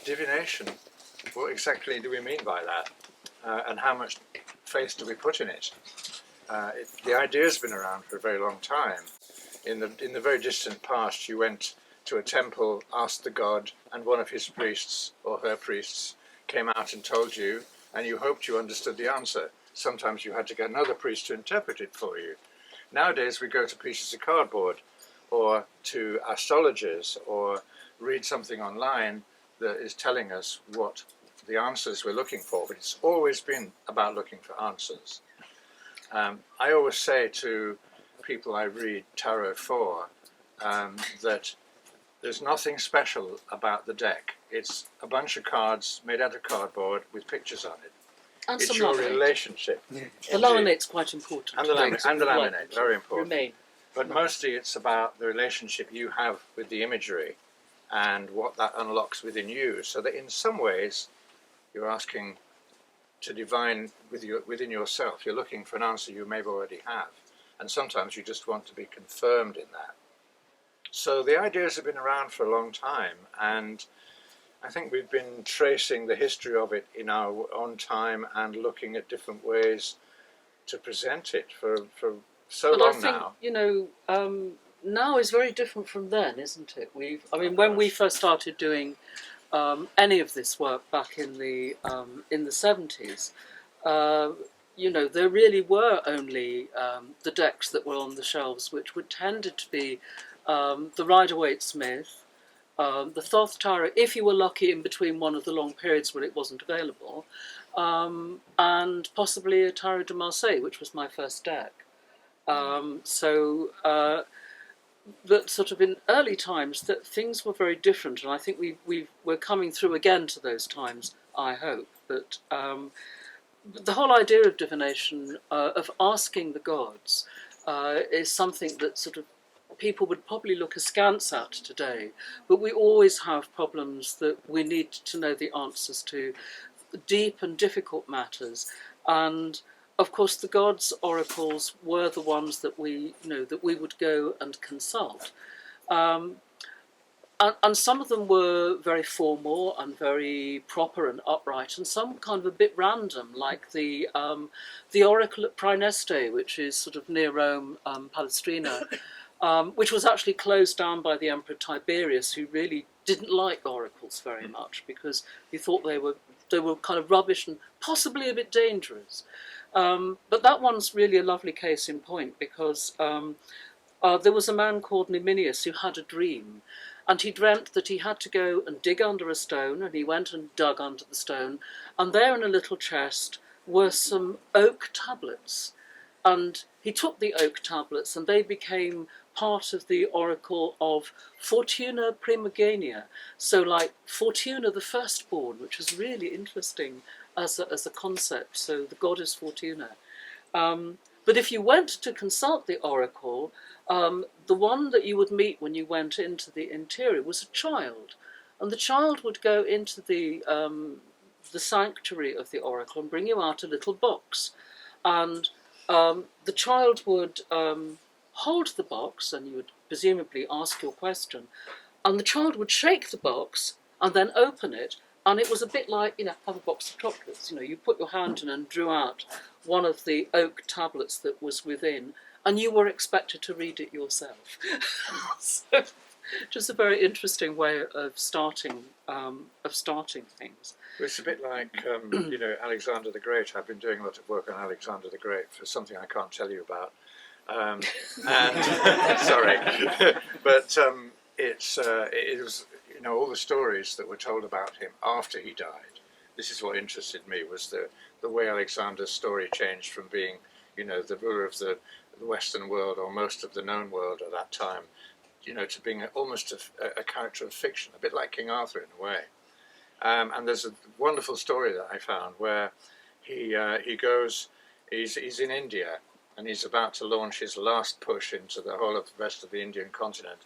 Divination, what exactly do we mean by that? And how much faith do we put in it? The idea's been around for a very long time. In the very distant past, you went to a temple, asked the god, and one of his priests or her priests came out and told you, and you hoped you understood the answer. Sometimes you had to get another priest to interpret it for you. Nowadays we go to pieces of cardboard or to astrologers or read something online that is telling us what the answers we're looking for, but it's always been about looking for answers. I always say to people I read tarot for that there's nothing special about the deck. It's a bunch of cards made out of cardboard with pictures on it. And it's some your laminate. relationship. Yeah. The laminate's quite important. And the laminate, very important. Remain. But mostly it's about the relationship you have with the imagery and what that unlocks within you, so that in some ways you're asking to divine within yourself. You're looking for an answer you may already have, and sometimes you just want to be confirmed in that. So the ideas have been around for a long time, and I think we've been tracing the history of it in our own time and looking at different ways to present it for so long now. But I think, you know, now is very different from then, isn't it? When we first started doing any of this work back in the 70s, you know, there really were only the decks that were on the shelves, which would tended to be the Rider-Waite-Smith, the Thoth Tarot, if you were lucky in between one of the long periods when it wasn't available, and possibly a Tarot de Marseille, which was my first deck. That sort of in early times that things were very different, and I think we're coming through again to those times, I hope. But the whole idea of divination, of asking the gods, is something that sort of people would probably look askance at today, but we always have problems that we need to know the answers to, deep and difficult matters. And of course the gods' oracles were the ones that we would go and consult, and some of them were very formal and very proper and upright, and some kind of a bit random, like the oracle at Praeneste, which is sort of near Rome, Palestrina, which was actually closed down by the Emperor Tiberius, who really didn't like oracles very much because he thought they were kind of rubbish and possibly a bit dangerous. But that one's really a lovely case in point, because there was a man called Numinius who had a dream, and he dreamt that he had to go and dig under a stone, and he went and dug under the stone, and there in a little chest were some oak tablets, and he took the oak tablets and they became part of the oracle of Fortuna Primogenia, so like Fortuna the firstborn, which was really interesting as a concept, so the goddess Fortuna. But if you went to consult the oracle, the one that you would meet when you went into the interior was a child, and the child would go into the sanctuary of the oracle and bring you out a little box, and the child would hold the box, and you would presumably ask your question, and the child would shake the box and then open it. And it was a bit like, have a box of chocolates. You put your hand in and drew out one of the oak tablets that was within, and you were expected to read it yourself. So, just a very interesting way of starting things. It's a bit like, Alexander the Great. I've been doing a lot of work on Alexander the Great for something I can't tell you about. Sorry, but it was. All the stories that were told about him after he died. This is what interested me, was the way Alexander's story changed from being, the ruler of the Western world, or most of the known world at that time, to being almost a character of fiction, a bit like King Arthur in a way. And there's a wonderful story that I found where he goes, he's in India, and he's about to launch his last push into the whole of the rest of the Indian continent,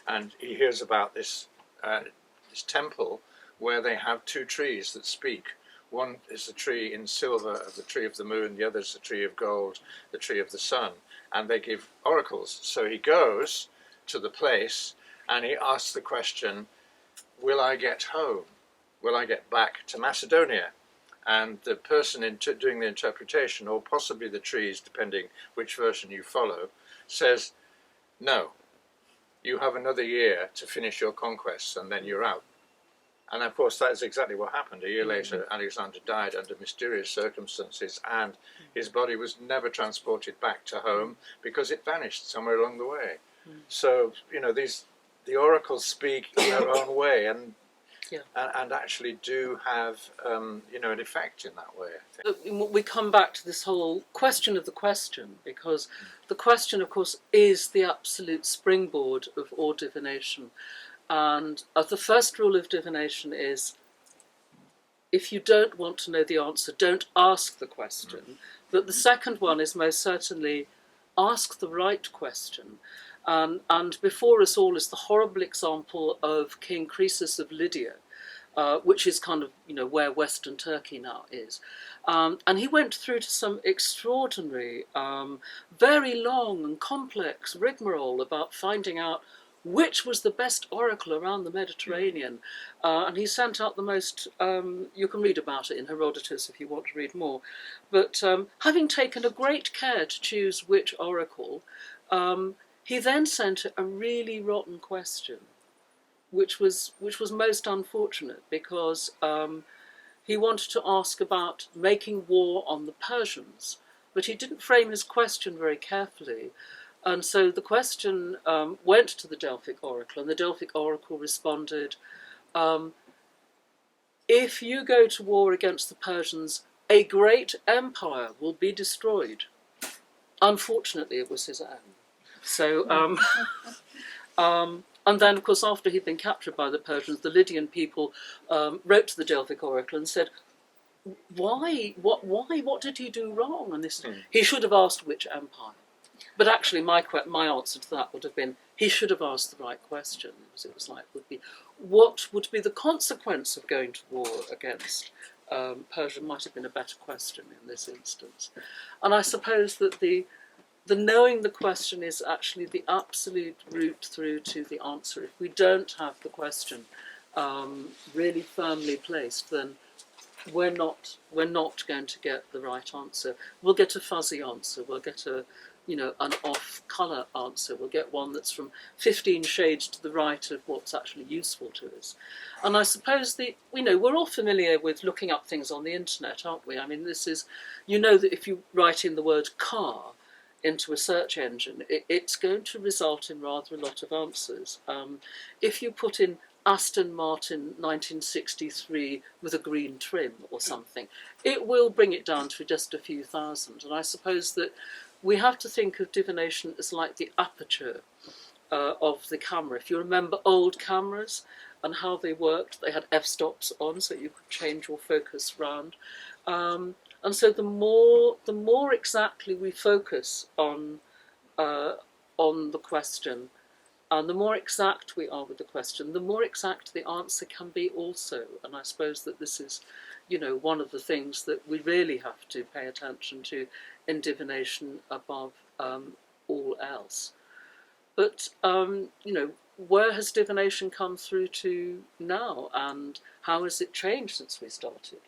and he hears about this temple where they have two trees that speak. One is the tree in silver, the tree of the moon, the other is the tree of gold, the tree of the sun, and they give oracles. So he goes to the place and he asks the question, will I get home? Will I get back to Macedonia? And the person doing the interpretation, or possibly the trees, depending which version you follow, says, no, you have another year to finish your conquests and then you're out. And of course that is exactly what happened. A year later Alexander died under mysterious circumstances, and his body was never transported back to home because it vanished somewhere along the way. So, you know, the oracles speak in their own way, and actually do have, you know, an effect in that way, I think. We come back to this whole question of the question, because the question, of course, is the absolute springboard of all divination. And the first rule of divination is, if you don't want to know the answer, don't ask the question. But the second one is most certainly ask the right question. And before us all is the horrible example of King Croesus of Lydia, which is kind of, you know, where Western Turkey now is. And he went through to some extraordinary, very long and complex rigmarole about finding out which was the best oracle around the Mediterranean. And he sent out the most, you can read about it in Herodotus if you want to read more, but having taken a great care to choose which oracle, he then sent a really rotten question, which was most unfortunate, because he wanted to ask about making war on the Persians, but he didn't frame his question very carefully. And so the question went to the Delphic oracle, and the Delphic oracle responded, if you go to war against the Persians, a great empire will be destroyed. Unfortunately, it was his own. So, and then, of course, after he'd been captured by the Persians, the Lydian people wrote to the Delphic oracle and said, why? What did he do wrong? And this, he should have asked which empire. But actually, my answer to that would have been, he should have asked the right question. It was like, what would be the consequence of going to war against Persia might have been a better question in this instance. And I suppose that the knowing the question is actually the absolute route through to the answer. If we don't have the question really firmly placed, then we're not going to get the right answer. We'll get a fuzzy answer. We'll get an off-colour answer. We'll get one that's from 15 shades to the right of what's actually useful to us. And I suppose we're all familiar with looking up things on the internet, aren't we? I mean, this is, you know, that if you write in the word car into a search engine, it's going to result in rather a lot of answers. If you put in Aston Martin 1963 with a green trim or something, it will bring it down to just a few thousand. And I suppose that we have to think of divination as like the aperture of the camera. If you remember old cameras and how they worked, they had f-stops on so you could change your focus round. And so the more exactly we focus on the question, and the more exact we are with the question, the more exact the answer can be also. And I suppose that this is, one of the things that we really have to pay attention to in divination above all else. But, where has divination come through to now, and how has it changed since we started?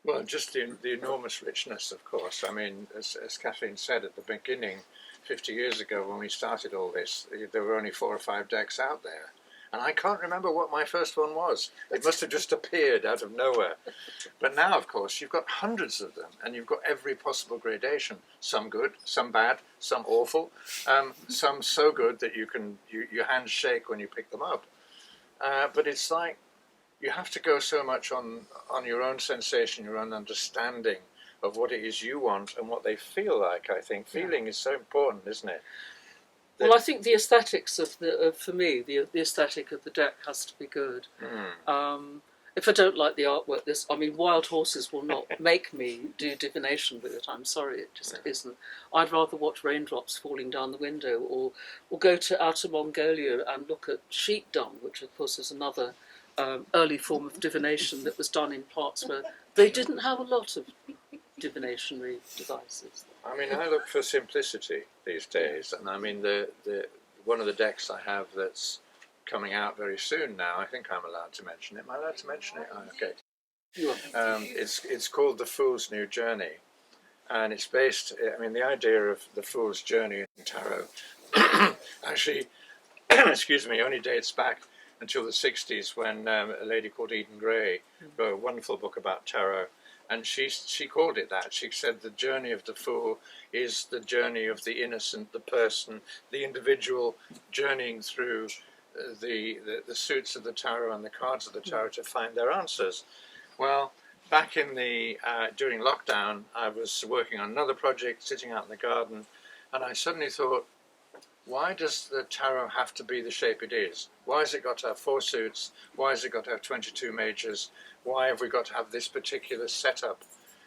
Well, just the enormous richness, of course. I mean, as Caitlín said at the beginning, 50 years ago when we started all this, there were only 4 or 5 decks out there. And I can't remember what my first one was. It must have just appeared out of nowhere. But now, of course, you've got hundreds of them, and you've got every possible gradation. Some good, some bad, some awful, some so good that your hands shake when you pick them up. But it's like you have to go so much on your own sensation, your own understanding of what it is you want and what they feel like. I think feeling is so important, isn't it? Well, I think the aesthetics for me, the aesthetic of the deck has to be good. If I don't like the artwork, wild horses will not make me do divination with it. I'm sorry, it just isn't. I'd rather watch raindrops falling down the window, or go to Outer Mongolia and look at sheep dung, which of course is another early form of divination that was done in parts where they didn't have a lot of divinatory devices. I mean, I look for simplicity these days, and I mean the one of the decks I have that's coming out very soon now. I think I'm allowed to mention it. Am I allowed to mention it? Oh, okay. You are. It's called The Fool's New Journey, and it's based. I mean, the idea of the Fool's Journey in tarot actually, excuse me, only dates back until the 60s when a lady called Eden Gray wrote a wonderful book about tarot, and she called it that. She said the journey of the fool is the journey of the innocent, the person, the individual journeying through the suits of the tarot and the cards of the tarot to find their answers. Well, back in the during lockdown, I was working on another project, sitting out in the garden, and I suddenly thought, why does the tarot have to be the shape it is? Why has it got to have 4 suits? Why has it got to have 22 majors? Why have we got to have this particular setup?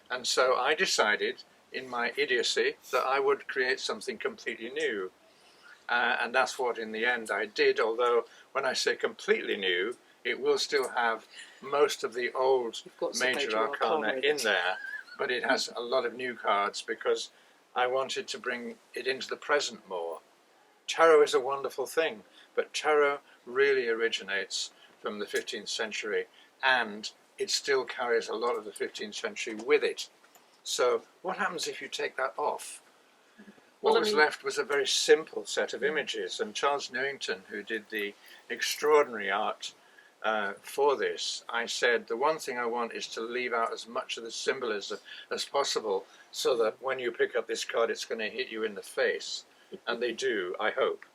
And so I decided, in my idiocy, that I would create something completely new. And that's what, in the end, I did, although when I say completely new, it will still have most of the old major arcana in there, but it has a lot of new cards because I wanted to bring it into the present more. Tarot is a wonderful thing, but tarot really originates from the 15th century, and it still carries a lot of the 15th century with it. So what happens if you take that off? What was left was a very simple set of images, and Charles Newington, who did the extraordinary art for this, I said, the one thing I want is to leave out as much of the symbolism as possible so that when you pick up this card, it's going to hit you in the face. And they do, I hope.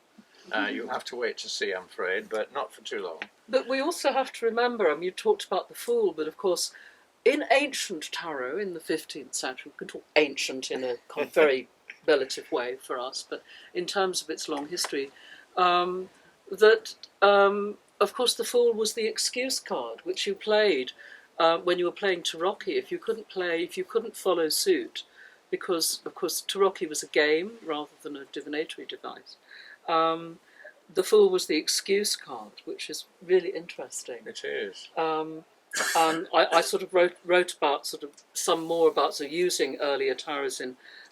You'll have to wait to see, I'm afraid, but not for too long. But we also have to remember, I mean, you talked about the Fool, but of course, in ancient tarot in the 15th century, we can talk ancient in a kind of very relative way for us, but in terms of its long history, of course, the Fool was the excuse card, which you played when you were playing Tarocchi. If you couldn't follow suit, because, of course, Tarocchi was a game rather than a divinatory device. The Fool was the excuse card, which is really interesting. It is. And I sort of wrote about some more about using earlier tarots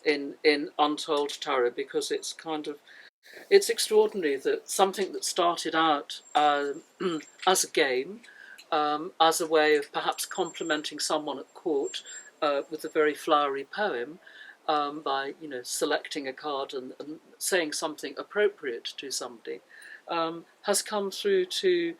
in Untold Tarot, because it's extraordinary that something that started out as a game, as a way of perhaps complimenting someone at court, with a very flowery poem, by selecting a card and saying something appropriate to somebody, has come through to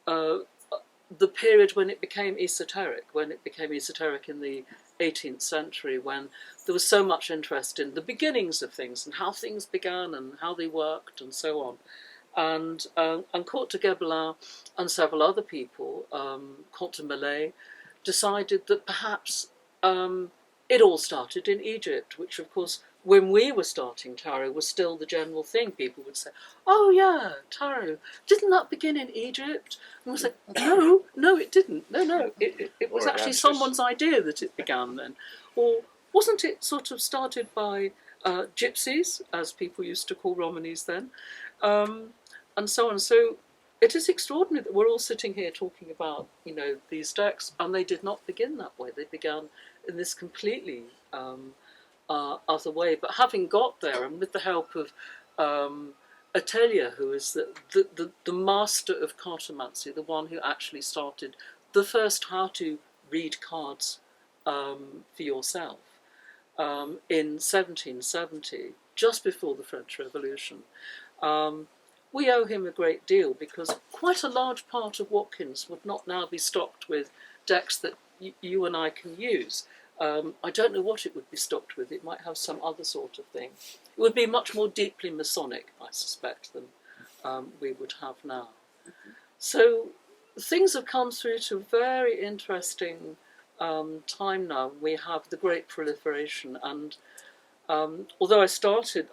the period when it became esoteric, in the 18th century, when there was so much interest in the beginnings of things and how things began and how they worked and so on. And Comte de Gebelin and several other people, Comte de Millais, decided that perhaps it all started in Egypt, which, of course, when we were starting tarot, was still the general thing. People would say, "Oh yeah, tarot, didn't that begin in Egypt?" And we say, "No, it didn't. No, it was actually someone's idea that it began then." Or wasn't it sort of started by gypsies, as people used to call Romanis then, and so on. So it is extraordinary that we're all sitting here talking about these decks, and they did not begin that way. They began in this completely other way. But having got there, and with the help of Atelier, who is the master of cartomancy, the one who actually started the first how to read cards for yourself in 1770, just before the French Revolution. We owe him a great deal, because quite a large part of Watkins would not now be stocked with decks that you and I can use. I don't know what it would be stocked with. It might have some other sort of thing. It would be much more deeply Masonic, I suspect, than we would have now. So things have come through to a very interesting time now. We have the great proliferation, and although I started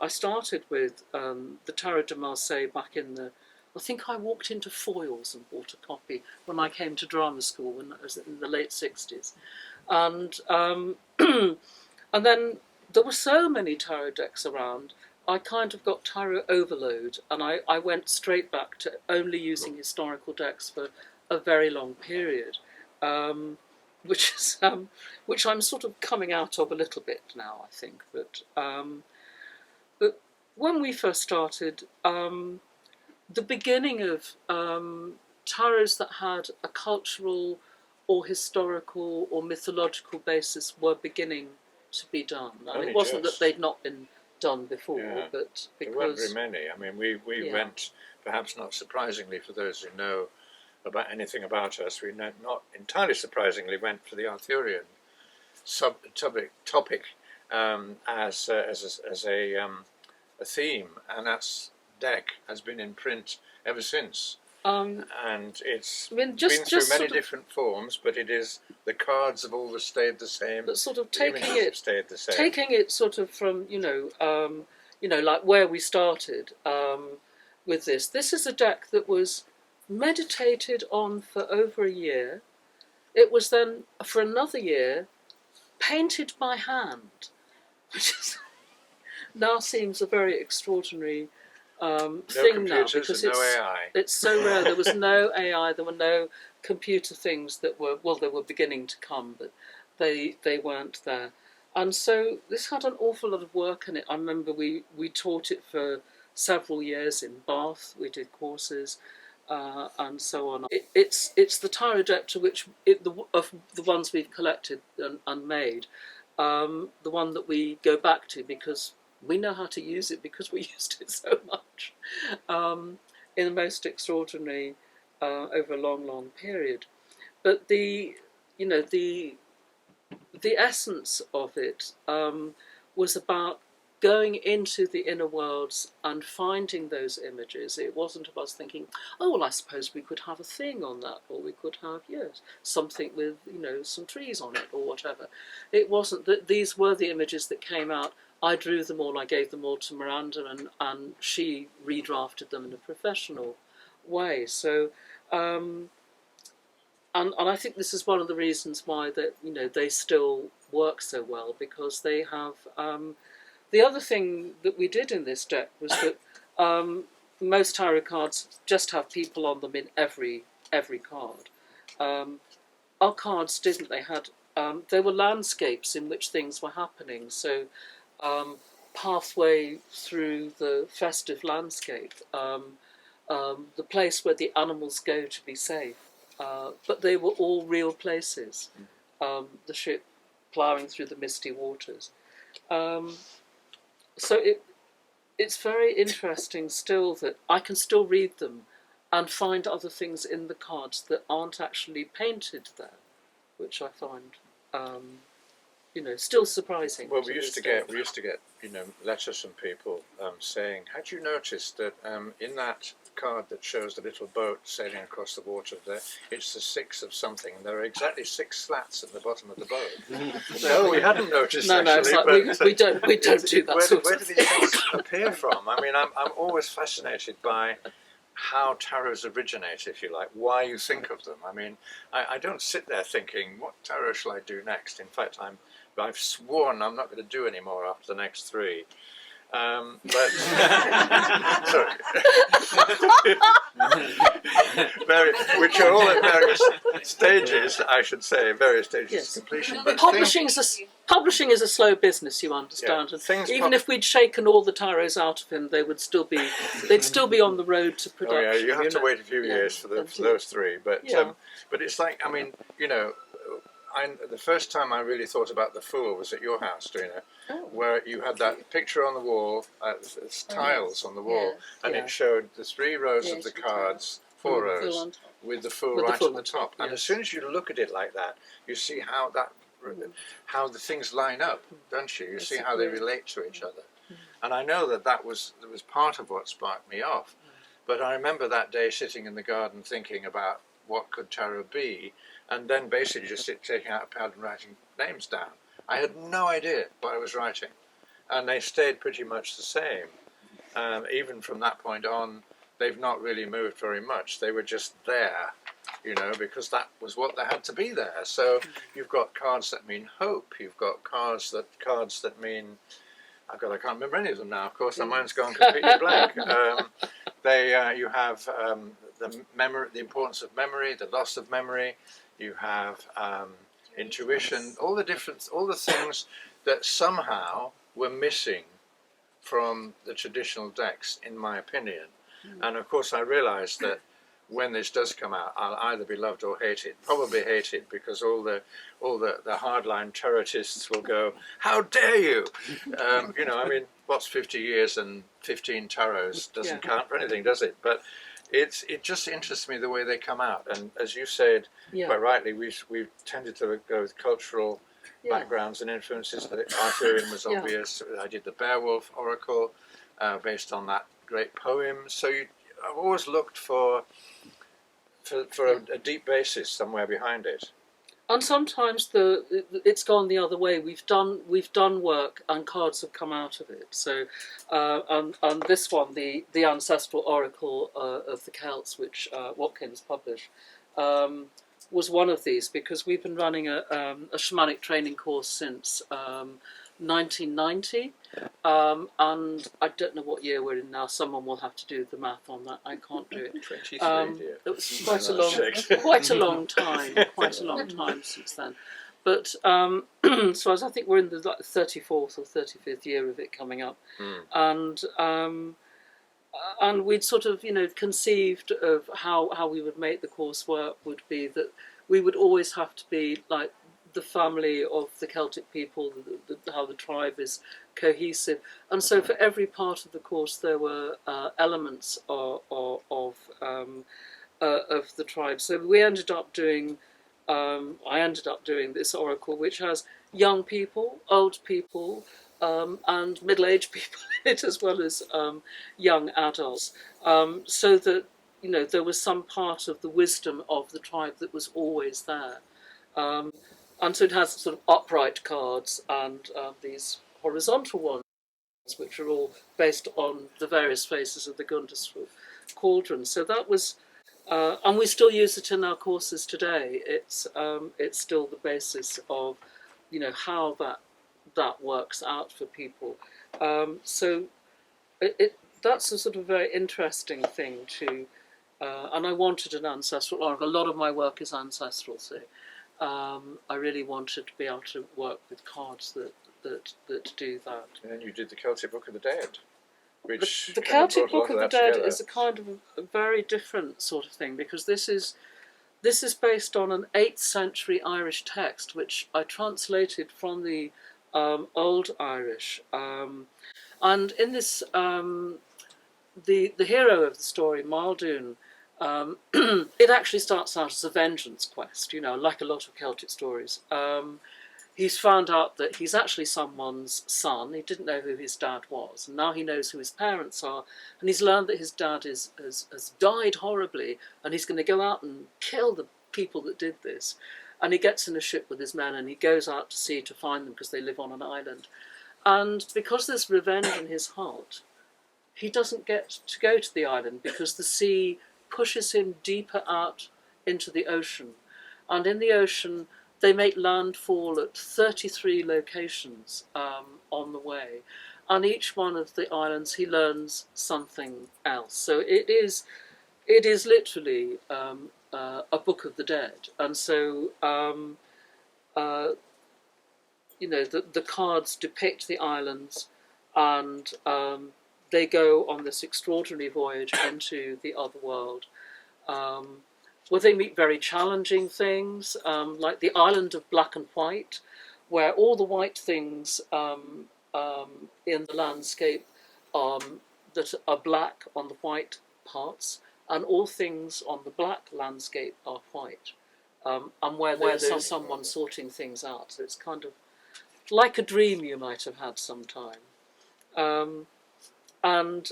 with the Tarot de Marseille back in I think I walked into Foyle's and bought a copy when I came to drama school when I was in the late 60s. And and then there were so many tarot decks around, I kind of got tarot overload, and I went straight back to only using historical decks for a very long period, which I'm sort of coming out of a little bit now, I think. But when we first started, the beginning of tarots that had a cultural or historical or mythological basis were beginning to be done. And it wasn't that they'd not been done before, but because... There weren't very many. I mean, we went, perhaps not surprisingly for those who know about anything about us, we not entirely surprisingly went for the Arthurian topic as a theme, and that deck has been in print ever since. And it's been through many different forms, but it is, the cards have always stayed the same. But sort of taking it sort of from like where we started with this. This is a deck that was meditated on for over a year. It was then for another year painted by hand, which is now seems a very extraordinary thing now, because no AI. It's so rare. There was no AI. There were no computer things that were, well, they were beginning to come, but they weren't there. And so this had an awful lot of work in it. I remember we taught it for several years in Bath. We did courses and so on. It's the tarot deck to which of the ones we've collected and made, the one that we go back to because we know how to use it, because we used it so much in the most extraordinary over a long period. But the essence of it was about going into the inner worlds and finding those images. It wasn't about us thinking, oh, well, I suppose we could have a thing on that, or we could have, something with, some trees on it, or whatever. It wasn't that. These were the images that came out. I drew them all, I gave them all to Miranda, and she redrafted them in a professional way. So, and I think this is one of the reasons why they still work so well, because they have. The other thing that we did in this deck was that most tarot cards just have people on them in every card. Our cards didn't. They were landscapes in which things were happening. So. Pathway through the festive landscape, the place where the animals go to be safe, but they were all real places. The ship ploughing through the misty waters. So it's very interesting still that I can still read them and find other things in the cards that aren't actually painted there, which I find still surprising. Well, we used to get letters from people saying, had you noticed that in that card that shows the little boat sailing across the water there, it's the 6 of something, and there are exactly 6 slats at the bottom of the boat. No, we hadn't noticed. No, it's like we don't do that. Where do these things appear from? I mean, I'm always fascinated by how tarots originate, if you like, why you think of them. I mean, I don't sit there thinking, what tarot shall I do next? In fact, I've sworn I'm not going to do any more after the next 3. Which are all at various stages, I should say, various stages of completion. But publishing is a slow business, you understand. Yeah, even if we'd shaken all the tarots out of him, they'd still be on the road to production. Oh yeah, you have to wait a few years for those 3. But it's like, I mean, the first time I really thought about the Fool was at your house, Trina, where you had that picture on the wall, tiles on the wall, and it showed the 3 rows of the cards, 4 rows, with the Fool right on the top. And as soon as you look at it like that, you see how the things line up, don't you? You see how they relate to each other. And I know that was part of what sparked me off. But I remember that day sitting in the garden thinking about what could tarot be, and then basically just taking out a pad and writing names down. I had no idea what I was writing, and they stayed pretty much the same. Even from that point on, they've not really moved very much. They were just there, because that was what they had to be there. So you've got cards that mean hope. You've got cards that mean, I can't remember any of them now. Of course, my mind's gone completely blank. You have the importance of memory, the loss of memory. You have intuition, all the things that somehow were missing from the traditional decks, in my opinion. And of course I realised that when this does come out, I'll either be loved or hated. Probably hated, because all the hardline terrorists will go, "How dare you?" You know, I mean, what's 50 years and 15 tarots doesn't count for anything, does it? But it just interests me the way they come out. And as you said quite rightly, we've tended to go with cultural backgrounds and influences. The Arthurian was obvious. I did the Beowulf Oracle based on that great poem. So I've always looked for a deep basis somewhere behind it. And sometimes it's gone the other way. We've done work and cards have come out of it. So, and this one, the ancestral oracle of the Celts, which Watkins published, was one of these, because we've been running a shamanic training course since 1990, and I don't know what year we're in now. Someone will have to do the math on that. I can't do it. 23, dear. It was quite a long time since then. But so I think we're in the 34th or 35th year of it coming up, and we'd sort of conceived of how we would make the course work would be that we would always have to be like the family of the Celtic people, how the tribe is cohesive, and so for every part of the course there were elements of the tribe. So we ended up doing, I ended up doing this oracle, which has young people, old people, and middle-aged people in it, as well as young adults, so that there was some part of the wisdom of the tribe that was always there. And so it has sort of upright cards and these horizontal ones, which are all based on the various phases of the Gundastral cauldron. So that was, and we still use it in our courses today. It's still the basis of, how that works out for people. So that's a sort of very interesting thing to, and I wanted an ancestral oracle. A lot of my work is ancestral, so. I really wanted to be able to work with cards that do that. And then you did the Celtic Book of the Dead, which the Celtic Book of the Dead is a kind of a very different sort of thing, because this is based on an 8th century Irish text which I translated from the Old Irish, and in this the hero of the story, Maldoun. It actually starts out as a vengeance quest, like a lot of Celtic stories. He's found out that he's actually someone's son. He didn't know who his dad was, and now he knows who his parents are, and he's learned that his dad has died horribly, and he's going to go out and kill the people that did this. And he gets in a ship with his men, and he goes out to sea to find them, because they live on an island. And because there's revenge in his heart, he doesn't get to go to the island, because the sea pushes him deeper out into the ocean. And in the ocean, they make landfall at 33 locations on the way. And each one of the islands, he learns something else. So it is literally a Book of the Dead. And so, the cards depict the islands, and they go on this extraordinary voyage into the other world, where they meet very challenging things, like the island of black and white, where all the white things in the landscape that are black on the white parts, and all things on the black landscape are white, and where there's someone sorting things out. So it's kind of like a dream you might have had sometime. And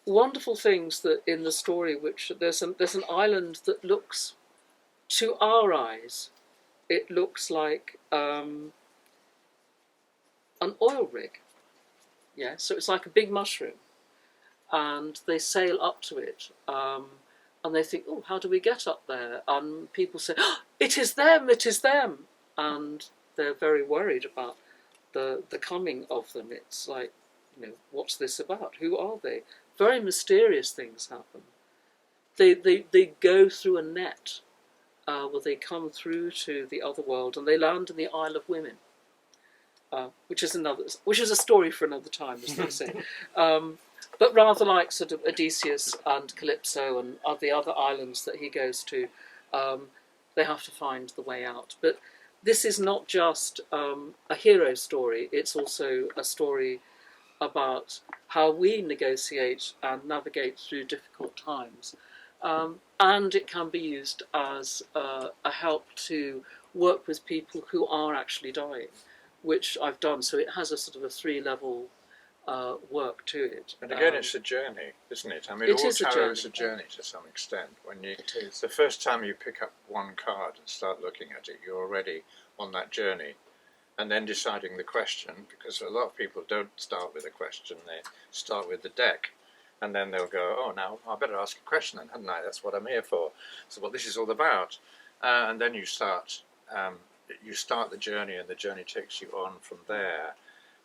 wonderful things that in the story, which there's an island that looks, to our eyes, it looks like an oil rig. Yeah, so it's like a big mushroom, and they sail up to it, and they think, oh, how do we get up there? And people say, oh, it is them, and they're very worried about the coming of them. It's like, what's this about? Who are they? Very mysterious things happen. They go through a net, where they come through to the other world, and they land in the Isle of Women, which is a story for another time, as they say. but rather like sort of Odysseus and Calypso and the other islands that he goes to, they have to find the way out. But this is not just a hero story, it's also a story about how we negotiate and navigate through difficult times. And it can be used as a help to work with people who are actually dying, which I've done. So it has a sort of a 3-level work to it. And again, it's a journey, isn't it? I mean, it all is a tarot journey. is a journey to some extent. When you, It is. the first time you pick up one card and start looking at it, you're already on that journey. And then deciding the question, because a lot of people don't start with a question, they start with the deck. And then they'll go, oh, now I better ask a question then, hadn't I? That's what I'm here for. So what this is all about. And then you start the journey, and the journey takes you on from there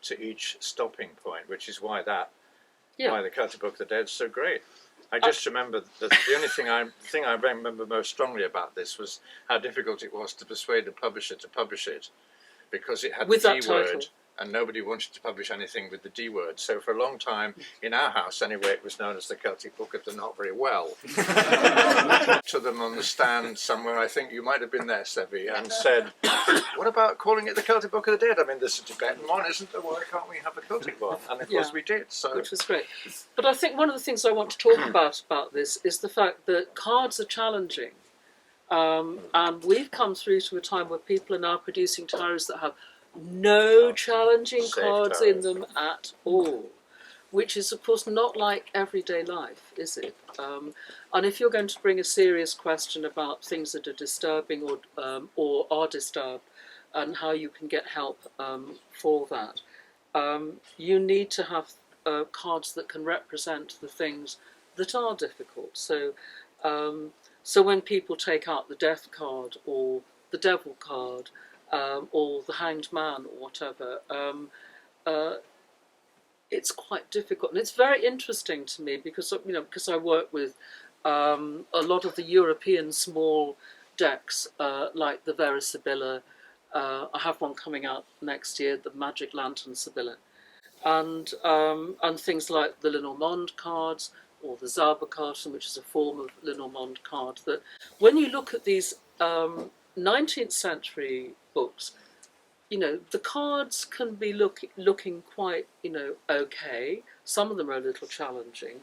to each stopping point, which is why why the Celtic Book of the Dead is so great. I just remember the only thing I remember most strongly about this was how difficult it was to persuade the publisher to publish it, because it had With the that D word, title. and nobody wanted to publish anything with the D word. So for a long time, in our house anyway, it was known as the Celtic Book of the Not Very Well. To them on the stand somewhere, I think you might have been there, Sevi, and said, what about calling it the Celtic Book of the Dead? I mean, there's a Tibetan one, isn't there? Why can't we have a Celtic one? And of course we did. So Which was great. But I think one of the things I want to talk about this is the fact that cards are challenging. And we've come through to a time where people are now producing tarots that have no challenging Safe cards tarot. in them at all, which is of course not like everyday life, is it? And if you're going to bring a serious question about things that are disturbing or are disturbed, and how you can get help for that, you need to have cards that can represent the things that are difficult. So when people take out the Death card or the Devil card or the Hanged Man or whatever, it's quite difficult, and it's very interesting to me because I work with a lot of the European small decks like the Vera Sibylla. I have one coming out next year, the Magic Lantern Sibylla, and things like the Lenormand cards or the Zauberkarten, which is a form of Lenormand card. That when you look at these 19th century books, the cards can be looking quite, okay. Some of them are a little challenging.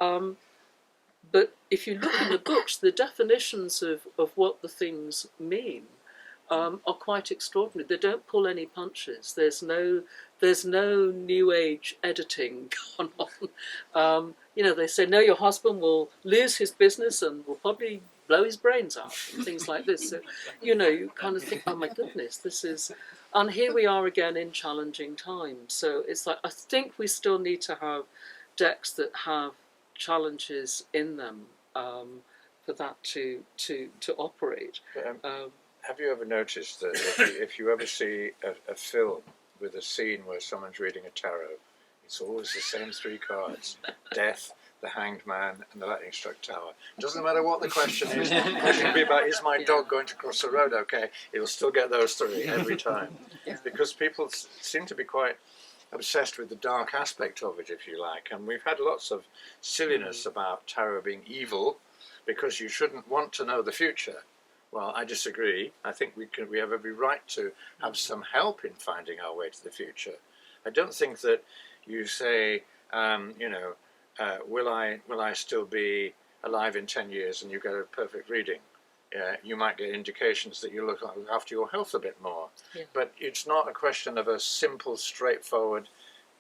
But if you look in the books, the definitions of what the things mean are quite extraordinary. They don't pull any punches. There's no new age editing going on. They say, no, your husband will lose his business and will probably blow his brains out and things like this. So, you kind of think, oh my goodness, this is... And here we are again in challenging times. So it's like, I think we still need to have decks that have challenges in them for that to operate. have you ever noticed that if you ever see a film with a scene where someone's reading a tarot, it's always the same 3 cards: Death, the Hanged Man, and the Lightning Struck Tower. Doesn't matter what the question is. The question can be about, is my dog going to cross the road okay? It'll still get those 3 every time. Because people seem to be quite obsessed with the dark aspect of it, if you like. And we've had lots of silliness about tarot being evil because you shouldn't want to know the future. Well, I disagree. I think we have every right to have some help in finding our way to the future. I don't think that you say, will I still be alive in 10 years, and you get a perfect reading. You might get indications that you look after your health a bit more. Yeah. But it's not a question of a simple, straightforward,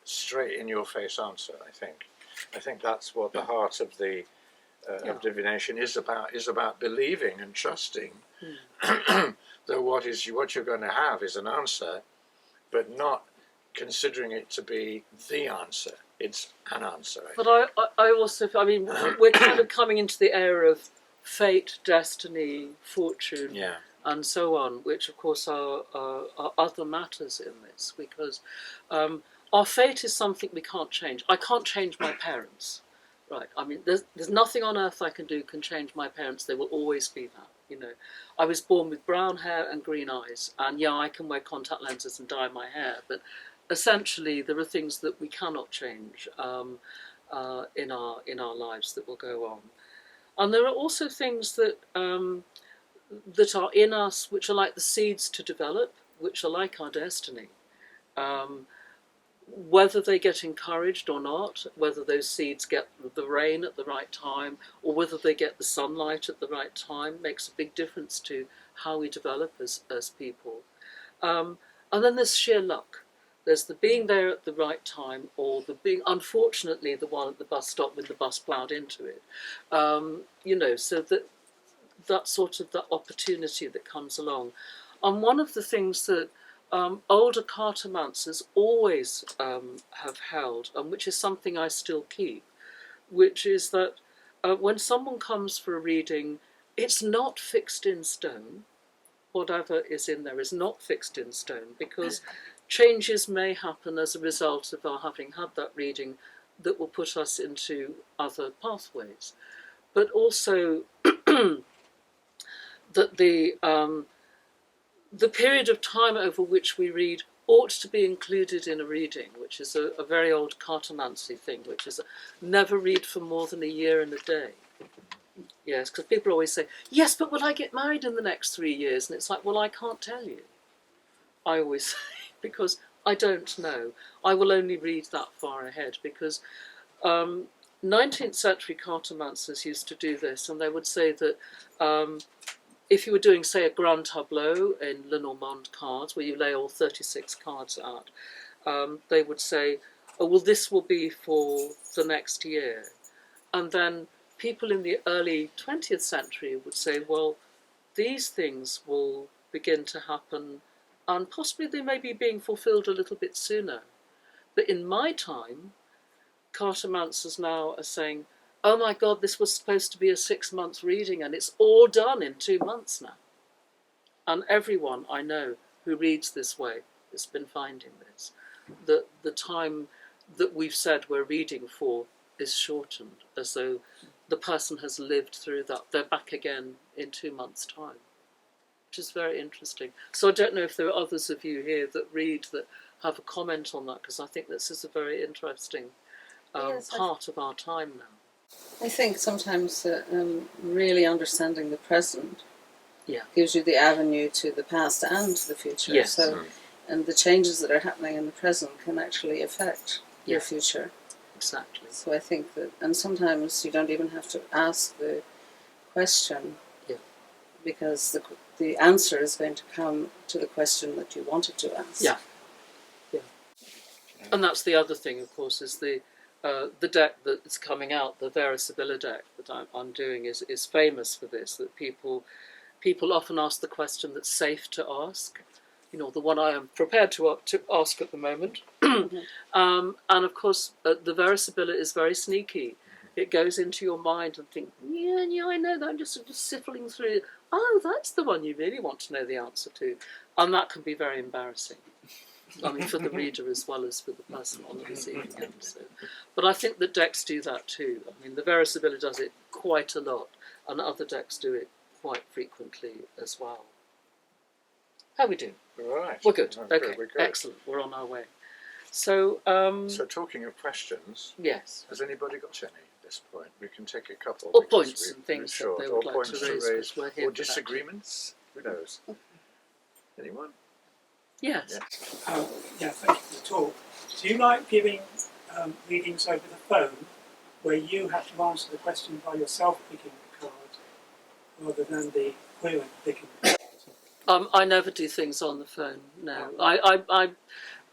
straight-in-your-face answer, I think. I think that's what the heart of the of divination is about believing and trusting that what you're going to have is an answer, but not considering it to be the answer. It's an answer. But I also, we're kind of coming into the era of fate, destiny, fortune, and so on, which of course are other matters in this, because our fate is something we can't change. I can't change my parents, right? There's nothing on earth I can do can change my parents. They will always be that. I was born with brown hair and green eyes, and I can wear contact lenses and dye my hair, but essentially there are things that we cannot change. in our lives that will go on. And there are also things that that are in us, which are like the seeds to develop, which are like our destiny. Whether they get encouraged or not, whether those seeds get the rain at the right time, or whether they get the sunlight at the right time, makes a big difference to how we develop as people. And then there's sheer luck. There's the being there at the right time, or the being, unfortunately, the one at the bus stop when the bus ploughed into it. So that sort of that opportunity that comes along. And one of the things that older cartomancers always have held, and which is something I still keep, which is that when someone comes for a reading, it's not fixed in stone. Whatever is in there is not fixed in stone, because changes may happen as a result of our having had that reading that will put us into other pathways. But also that the period of time over which we read ought to be included in a reading, which is a very old cartomancy thing, which is never read for more than a year and a day. Yes, because people always say, yes, but will I get married in the next 3 years? And it's like, well, I can't tell you. I always say, because I don't know. I will only read that far ahead, because 19th century cartomancers used to do this, and they would say that if you were doing, say, a grand tableau in Lenormand cards, where you lay all 36 cards out, they would say, oh, well, this will be for the next year. And then people in the early 20th century would say, well, these things will begin to happen, and possibly they may be being fulfilled a little bit sooner. But in my time, cartomancers now are saying, oh my God, this was supposed to be a 6-month reading and it's all done in 2 months now. And everyone I know who reads this way has been finding this, that the time that we've said we're reading for is shortened, as though the person has lived through that. They're back again in 2 months' time, which is very interesting. So I don't know if there are others of you here that read that have a comment on that, because I think this is a very interesting part of our time now. I think sometimes really understanding the present gives you the avenue to the past and to the future. Yes. So, and the changes that are happening in the present can actually affect your future. Exactly. So I think that, and sometimes you don't even have to ask the question, because the answer is going to come to the question that you wanted to ask. Yeah. And that's the other thing, of course, is the deck that's coming out, the Verisibilla deck that I'm doing is famous for this, that people often ask the question that's safe to ask, the one I am prepared to ask at the moment. And of course, the Verisibilla is very sneaky. It goes into your mind and think, yeah, I know that, I'm just sort of sifting through it. Oh, that's the one you really want to know the answer to. And that can be very embarrassing. I mean, for the reader as well as for the person on the receiving end. So. But I think that decks do that too. I mean, the Verisibilla does it quite a lot, and other decks do it quite frequently as well. How we do? Right. We're good. Oh, okay, we're good. Excellent. We're on our way. So, so talking of questions, yes. Has anybody got any at this point? We can take a couple. Or points and things that they would or like to raise. We're here or disagreements. Who knows? Anyone? Yes. Yeah, thank you for the talk. Do you like giving readings over the phone, where you have to answer the question by yourself picking the card, rather than the query picking the card? I never do things on the phone. No, I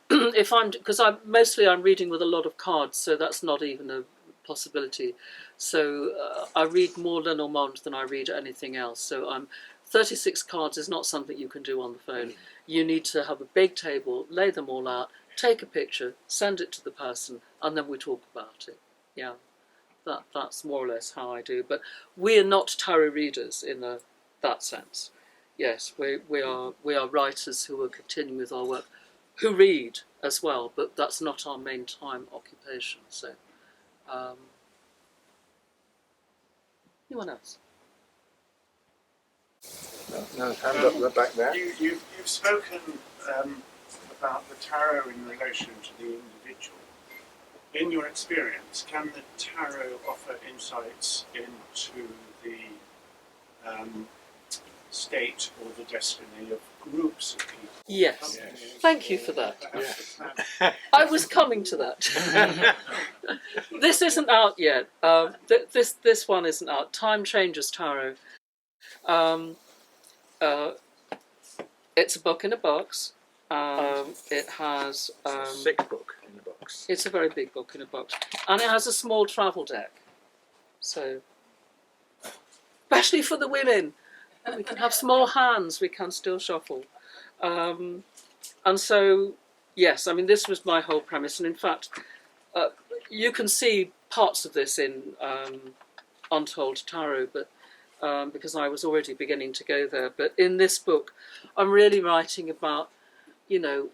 if because I'm reading with a lot of cards, so that's not even a possibility. So I read more Lenormand than I read anything else. So 36 cards is not something you can do on the phone. You need to have a big table, lay them all out, take a picture, send it to the person, and then we talk about it. Yeah, that's more or less how I do. But we are not tarot readers in that sense. Yes, we are writers who are continuing with our work, who read as well, but that's not our main time occupation. So, anyone else? No, hand up the back there. You've spoken about the tarot in relation to the individual, in your experience, can the tarot offer insights into the state or the destiny of groups of people? Yes. Yes. Thank you for that. Yeah. I was coming to that. This isn't out yet. This one isn't out. Time Changes Tarot. It's a book in a box. It has. It's a sick book in the box. It's a very big book in a box, and it has a small travel deck. So, especially for the women, we can have small hands. We can still shuffle, and so yes, I mean this was my whole premise, and in fact, you can see parts of this in Untold Tarot, but. Because I was already beginning to go there. But in this book, I'm really writing about,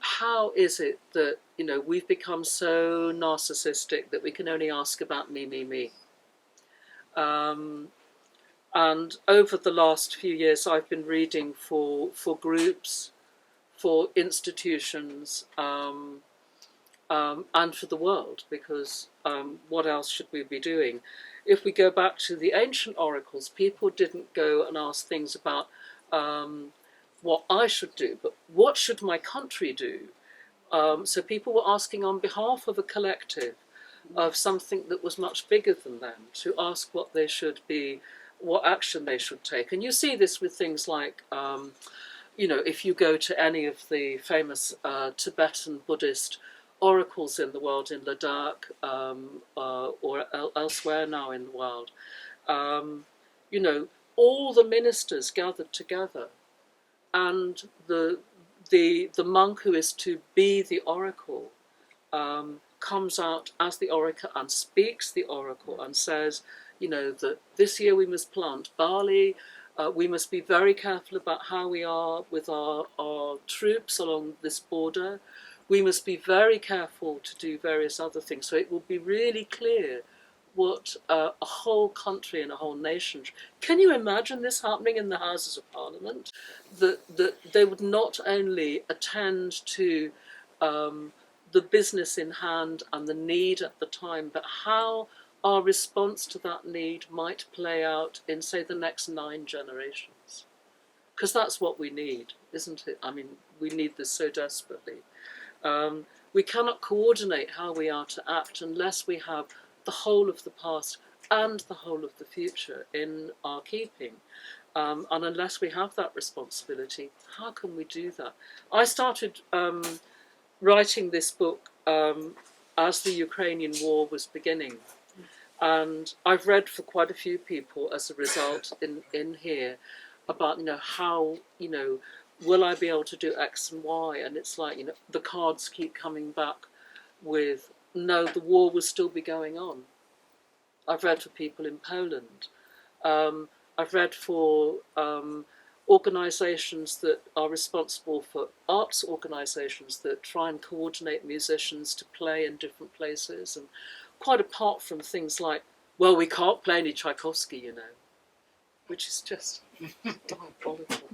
how is it that, we've become so narcissistic that we can only ask about me, me, me. And over the last few years, I've been reading for groups, for institutions, and for the world, because what else should we be doing? If we go back to the ancient oracles, people didn't go and ask things about what I should do, but what should my country do? So people were asking on behalf of a collective, of something that was much bigger than them, to ask what they should be, what action they should take. And you see this with things like, if you go to any of the famous Tibetan Buddhist oracles in the world, in Ladakh or elsewhere now in the world, all the ministers gathered together, and the monk who is to be the oracle comes out as the oracle and speaks the oracle and says, that this year we must plant barley. We must be very careful about how we are with our troops along this border. We must be very careful to do various other things. So it will be really clear what a whole country and a whole nation. Can you imagine this happening in the Houses of Parliament? That they would not only attend to the business in hand and the need at the time, but how our response to that need might play out in, say, the next 9 generations. Because that's what we need, isn't it? I mean, we need this so desperately. We cannot coordinate how we are to act unless we have the whole of the past and the whole of the future in our keeping. And unless we have that responsibility, how can we do that? I started writing this book as the Ukrainian war was beginning. And I've read for quite a few people as a result in here about, how, will I be able to do X and Y? And it's like, the cards keep coming back with, no, the war will still be going on. I've read for people in Poland. I've read for organisations that are responsible for arts organisations that try and coordinate musicians to play in different places. And quite apart from things like, well, we can't play any Tchaikovsky, which is just diabolical,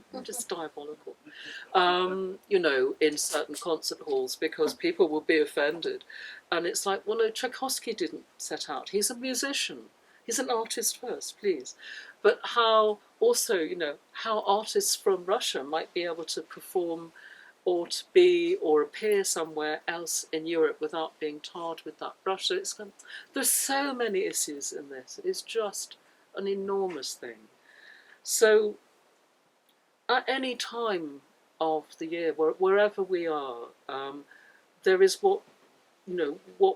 in certain concert halls because people will be offended. And it's like, well, no, Tchaikovsky didn't set out. He's a musician. He's an artist first, please. But how also, how artists from Russia might be able to perform or to be or appear somewhere else in Europe without being tarred with that brush. So there's so many issues in this. It is just an enormous thing. So at any time of the year, wherever we are, there is what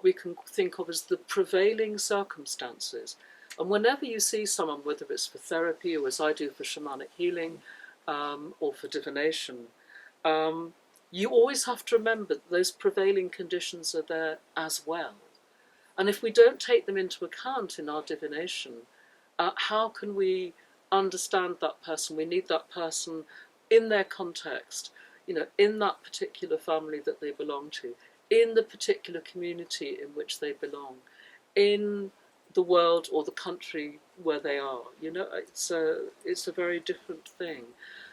we can think of as the prevailing circumstances. And whenever you see someone, whether it's for therapy or as I do for shamanic healing or for divination, you always have to remember that those prevailing conditions are there as well. And if we don't take them into account in our divination, how can we understand that person? We need that person in their context, in that particular family that they belong to, in the particular community in which they belong, in the world or the country where they are. It's a very different thing.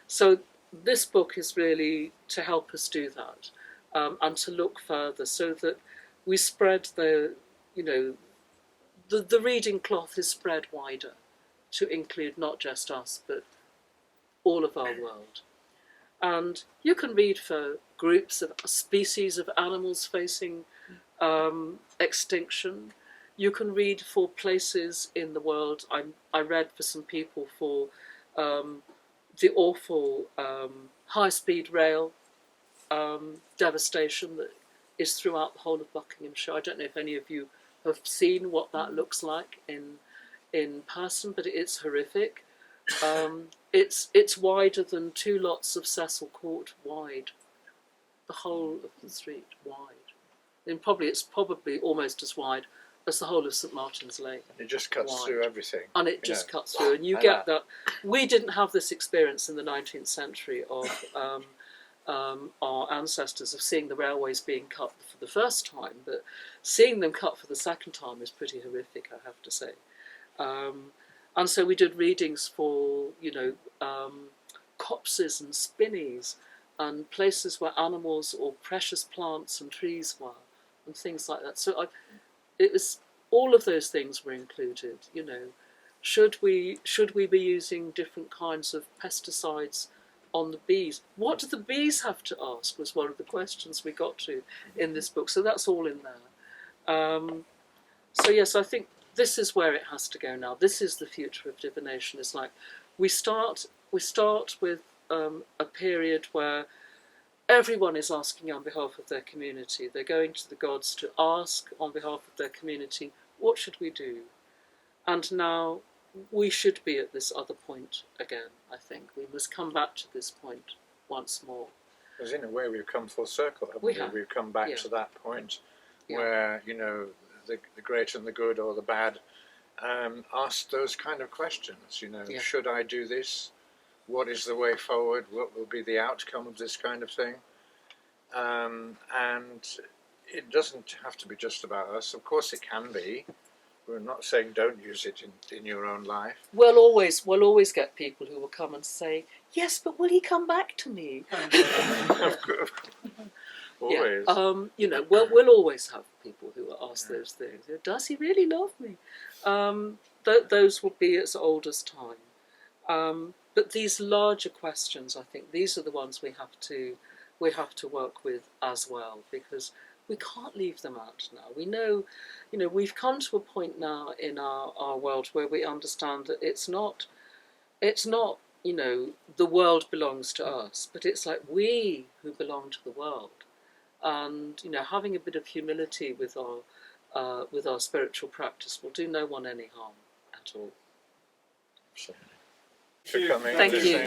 So this book is really to help us do that and to look further so that we spread the you know, the reading cloth is spread wider to include not just us, but all of our world. And you can read for groups of species of animals facing extinction. You can read for places in the world. I read for some people for the awful high-speed rail devastation that is throughout the whole of Buckinghamshire. I don't know if any of you have seen what that looks like in person, but it's horrific. It's wider than 2 lots of Cecil Court wide, the whole of the street wide. And it's probably almost as wide as the whole of St Martin's Lane. It just cuts through everything. And it just cuts through, and you get that. We didn't have this experience in the 19th century of our ancestors of seeing the railways being cut for the first time, but seeing them cut for the second time is pretty horrific, I have to say. And so we did readings for, copses and spinneys and places where animals or precious plants and trees were and things like that. So it was all of those things were included. Should we be using different kinds of pesticides on the bees? What do the bees have to ask was one of the questions we got to in this book. So that's all in there. So yes, I think this is where it has to go now. This is the future of divination. It's like we start with a period where everyone is asking on behalf of their community. They're going to the gods to ask on behalf of their community, what should we do? And now we should be at this other point again, I think. We must come back to this point once more. Because in a way we've come full circle, haven't we? We've come back to that point where, the great and the good or the bad ask those kind of questions. Should I do this? What is the way forward? What will be the outcome of this kind of thing? And it doesn't have to be just about us. Of course it can be. We're not saying don't use it in your own life. We'll always get people who will come and say, yes, but will he come back to me? Always. Yeah. We'll always have people who will ask those things. Does he really love me? Those will be as old as time. But these larger questions, I think, these are the ones we have to work with as well, because we can't leave them out now. We know, we've come to a point now in our world where we understand that it's not, the world belongs to us, but it's like we who belong to the world. And, having a bit of humility with our spiritual practice will do no one any harm at all. For coming. Thank you.